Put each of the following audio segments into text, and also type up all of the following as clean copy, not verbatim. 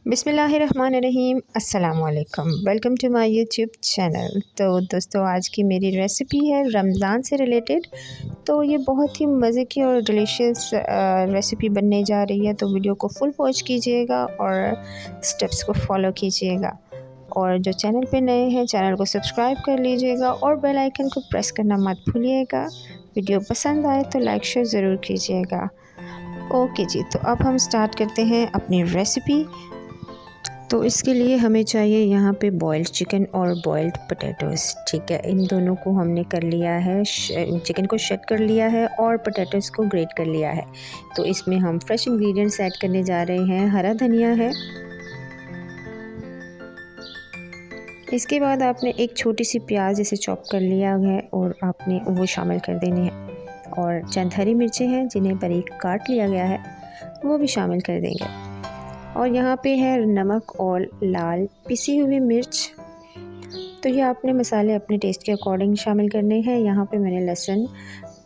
बिस्मिल्लाहिर्रहमानिर्रहीम। अस्सलामुअलैकुम। Welcome to my YouTube channel. तो दोस्तों, आज की मेरी रेसिपी है रमज़ान से रिलेटेड। तो ये बहुत ही मज़े की और डिलीशियस रेसिपी बनने जा रही है। तो वीडियो को फुल वॉच कीजिएगा और स्टेप्स को फॉलो कीजिएगा। और जो चैनल पे नए हैं, चैनल को सब्सक्राइब कर लीजिएगा और बेल आइकन को प्रेस करना मत भूलिएगा। वीडियो पसंद आए तो लाइक शेयर ज़रूर कीजिएगा। ओके जी, तो अब हम स्टार्ट करते हैं अपनी रेसिपी। तो इसके लिए हमें चाहिए यहाँ पे बॉइल्ड चिकन और बॉइल्ड पोटैटोज़। ठीक है, इन दोनों को हमने कर लिया है, चिकन को शेड कर लिया है और पोटैटोज़ को ग्रेट कर लिया है। तो इसमें हम फ्रेश इंग्रेडिएंट्स ऐड करने जा रहे हैं। हरा धनिया है, इसके बाद आपने एक छोटी सी प्याज इसे चॉप कर लिया है और आपने वो शामिल कर देने हैं। और चंद हरी मिर्चें हैं जिन्हें बारीक काट लिया गया है, वो भी शामिल कर देंगे। और यहाँ पे है नमक और लाल पिसी हुई मिर्च। तो ये आपने मसाले अपने टेस्ट के अकॉर्डिंग शामिल करने हैं। यहाँ पे मैंने लहसुन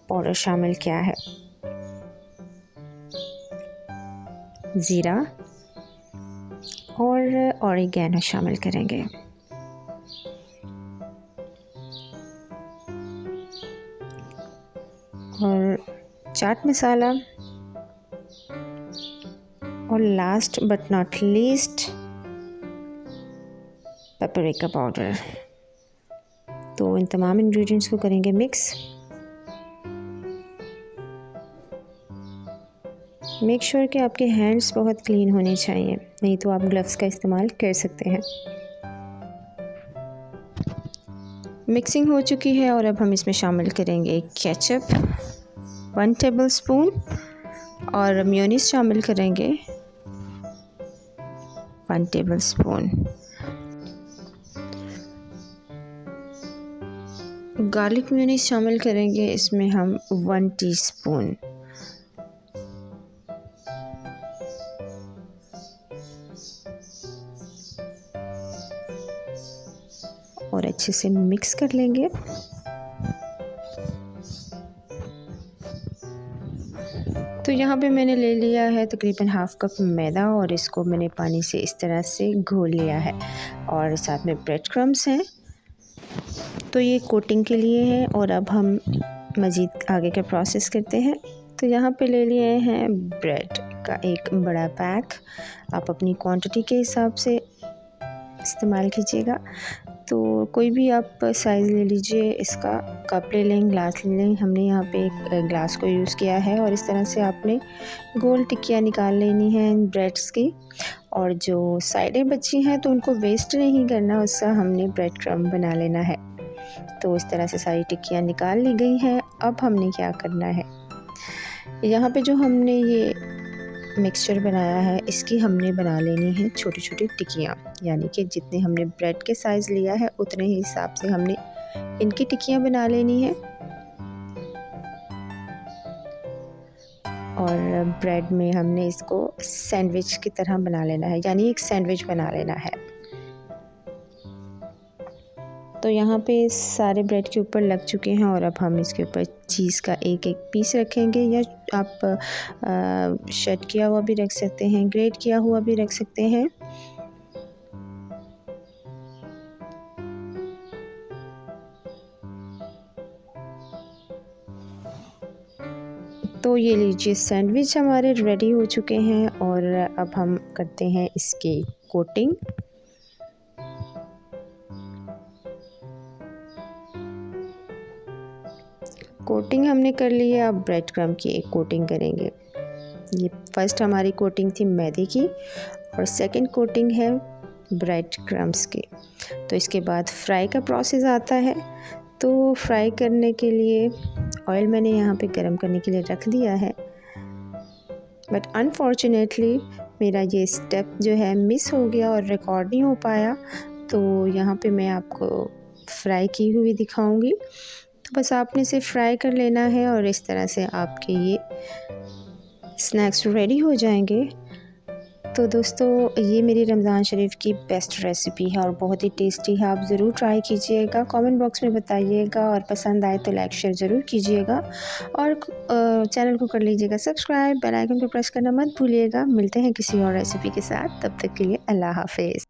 पाउडर शामिल किया है, ज़ीरा और ऑरिगेनो शामिल करेंगे। और चाट मसाला और last but not least paprika powder. तो इन तमाम इंग्रेडिएंट्स को करेंगे मिक्स। मेक श्योर कि आपके हैंड्स बहुत क्लीन होने चाहिए, नहीं तो आप ग्लव्स का इस्तेमाल कर सकते हैं। मिक्सिंग हो चुकी है और अब हम इसमें शामिल करेंगे केचप 1 टेबलस्पून और मेयोनीज शामिल करेंगे 1 टेबलस्पून। गार्लिक मेयोनीज शामिल करेंगे इसमें हम 1 टीस्पून। और अच्छे से मिक्स कर लेंगे। तो यहाँ पे मैंने ले लिया है तकरीबन हाफ़ कप मैदा और इसको मैंने पानी से इस तरह से घोल लिया है। और साथ में ब्रेड क्रम्स हैं, तो ये कोटिंग के लिए है। और अब हम मज़ीद आगे का प्रोसेस करते हैं। तो यहाँ पे ले लिए हैं ब्रेड का एक बड़ा पैक। आप अपनी क्वांटिटी के हिसाब से इस्तेमाल कीजिएगा। तो कोई भी आप साइज़ ले लीजिए, इसका कप ले लें, ग्लास ले लें। हमने यहाँ पे एक ग्लास को यूज़ किया है। और इस तरह से आपने गोल टिक्कियाँ निकाल लेनी हैं इन ब्रेड्स की। और जो साइडें बची हैं तो उनको वेस्ट नहीं करना, उसका हमने ब्रेड क्रम्ब बना लेना है। तो इस तरह से सारी टिक्कियाँ निकाल ली गई हैं। अब हमने क्या करना है, यहाँ पे जो हमने ये मिक्सचर बनाया है इसकी हमने बना लेनी है छोटी छोटी टिक्कियाँ। यानी कि जितने हमने ब्रेड के साइज़ लिया है उतने ही हिसाब से हमने इनकी टिक्कियाँ बना लेनी है। और ब्रेड में हमने इसको सैंडविच की तरह बना लेना है, यानी एक सैंडविच बना लेना है। तो यहाँ पे सारे ब्रेड के ऊपर लग चुके हैं। और अब हम इसके ऊपर चीज़ का एक एक पीस रखेंगे, या आप शेड किया हुआ भी रख सकते हैं, ग्रेट किया हुआ भी रख सकते हैं। तो ये लीजिए, सैंडविच हमारे रेडी हो चुके हैं। और अब हम करते हैं इसकी कोटिंग। कोटिंग हमने कर ली है, अब ब्रेड क्रम्ब की एक कोटिंग करेंगे। ये फर्स्ट हमारी कोटिंग थी मैदे की और सेकंड कोटिंग है ब्रेड क्रम्ब्स की। तो इसके बाद फ्राई का प्रोसेस आता है। तो फ्राई करने के लिए ऑयल मैंने यहाँ पे गरम करने के लिए रख दिया है। बट अनफॉर्चुनेटली मेरा ये स्टेप जो है मिस हो गया और रिकॉर्ड नहीं हो पाया। तो यहाँ पे मैं आपको फ्राई की हुई दिखाऊंगी। तो बस आपने इसे फ्राई कर लेना है और इस तरह से आपके ये स्नैक्स रेडी हो जाएंगे। तो दोस्तों ये मेरी रमज़ान शरीफ की बेस्ट रेसिपी है और बहुत ही टेस्टी है। आप ज़रूर ट्राई कीजिएगा, कमेंट बॉक्स में बताइएगा और पसंद आए तो लाइक शेयर ज़रूर कीजिएगा और चैनल को कर लीजिएगा सब्सक्राइब। बेल आइकन को प्रेस करना मत भूलिएगा। मिलते हैं किसी और रेसिपी के साथ, तब तक के लिए अल्लाह हाफ़िज़।